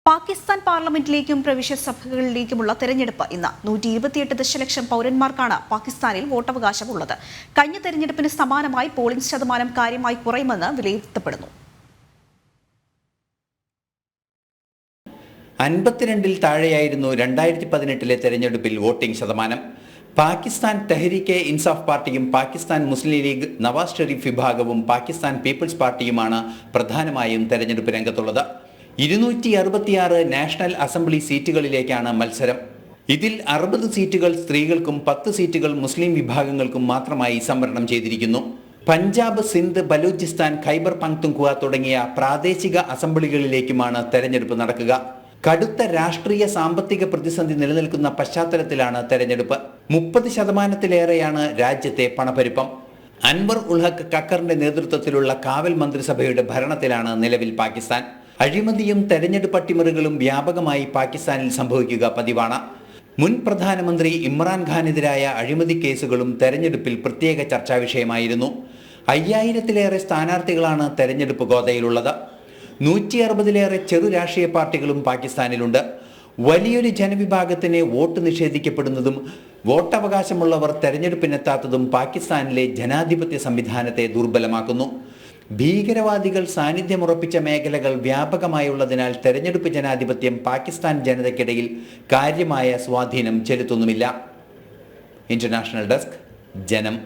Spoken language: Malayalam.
പാകിസ്ഥാൻ പാർലമെന്റിലേക്കും പ്രവിശ്യ സഭകളിലേക്കുമുള്ള തെരഞ്ഞെടുപ്പ് ഇന്ന് 128 ദശലക്ഷം പൗരന്മാർക്കാണ് പാകിസ്ഥാനിൽ വോട്ടവകാശമുള്ളത്. കഴിഞ്ഞ തെരഞ്ഞെടുപ്പിന് സമാനമായി പോളിംഗ് ശതമാനം കാര്യമായി കുറയുമെന്ന് വിലയിരുത്തപ്പെടുന്നു. 52-ൽ താഴെയായിരുന്നു 2018-ലെ തെരഞ്ഞെടുപ്പിൽ വോട്ടിംഗ് ശതമാനം. പാകിസ്ഥാൻ തെഹ്രീക്കെ ഇൻസാഫ് പാർട്ടിയും പാകിസ്ഥാൻ മുസ്ലിം ലീഗ് നവാസ് ഷെരീഫ് വിഭാഗവും പാകിസ്ഥാൻ പീപ്പിൾസ് പാർട്ടിയുമാണ് പ്രധാനമായും തെരഞ്ഞെടുപ്പ് രംഗത്തുള്ളത്. 266 നാഷണൽ അസംബ്ലി സീറ്റുകളിലേക്കാണ് മത്സരം. ഇതിൽ 60 സീറ്റുകൾ സ്ത്രീകൾക്കും 10 സീറ്റുകൾ മുസ്ലിം വിഭാഗങ്ങൾക്കും മാത്രമായി സംവരണം ചെയ്തിരിക്കുന്നു. പഞ്ചാബ്, സിന്ധ്, ബലൂചിസ്ഥാൻ, ഖൈബർ പങ്ക്തുൻഖ്വ തുടങ്ങിയ പ്രാദേശിക അസംബ്ലികളിലേക്കുമാണ് തെരഞ്ഞെടുപ്പ് നടക്കുക. കടുത്ത രാഷ്ട്രീയ സാമ്പത്തിക പ്രതിസന്ധി നിലനിൽക്കുന്ന പശ്ചാത്തലത്തിലാണ് തെരഞ്ഞെടുപ്പ്. 30%-ലേറെയാണ് രാജ്യത്തെ പണപ്പെരുപ്പം. അൻവർ ഉൽ ഹഖ് ഖക്കറിന്റെ നേതൃത്വത്തിലുള്ള കാവൽ മന്ത്രിസഭയുടെ ഭരണത്തിലാണ് നിലവിൽ പാകിസ്ഥാൻ. അഴിമതിയും തെരഞ്ഞെടുപ്പ് അട്ടിമറികളും വ്യാപകമായി പാകിസ്ഥാനിൽ സംഭവിക്കുക പതിവാണ്. മുൻ പ്രധാനമന്ത്രി ഇമ്രാൻഖാനെതിരായ അഴിമതി കേസുകളും തെരഞ്ഞെടുപ്പിൽ പ്രത്യേക ചർച്ചാ വിഷയമായിരുന്നു. 5000-ലേറെ സ്ഥാനാർത്ഥികളാണ് തെരഞ്ഞെടുപ്പ് ഗോതയിലുള്ളത്. 160-ലേറെ ചെറു രാഷ്ട്രീയ പാർട്ടികളും പാകിസ്ഥാനിലുണ്ട്. വലിയൊരു ജനവിഭാഗത്തിന് വോട്ട് നിഷേധിക്കപ്പെടുന്നതും വോട്ടവകാശമുള്ളവർ തെരഞ്ഞെടുപ്പിനെത്താത്തതും പാകിസ്ഥാനിലെ ജനാധിപത്യ സംവിധാനത്തെ ദുർബലമാക്കുന്നു. ഭീകരവാദികൾ സാന്നിധ്യമുറപ്പിച്ച മേഖലകൾ വ്യാപകമായുള്ളതിനാൽ തെരഞ്ഞെടുപ്പ് ജനാധിപത്യം പാകിസ്ഥാൻ ജനതയ്ക്കിടയിൽ കാര്യമായ സ്വാധീനം ചെലുത്തുന്നുമില്ല. ഇന്റർനാഷണൽ ഡെസ്ക്, ജനം.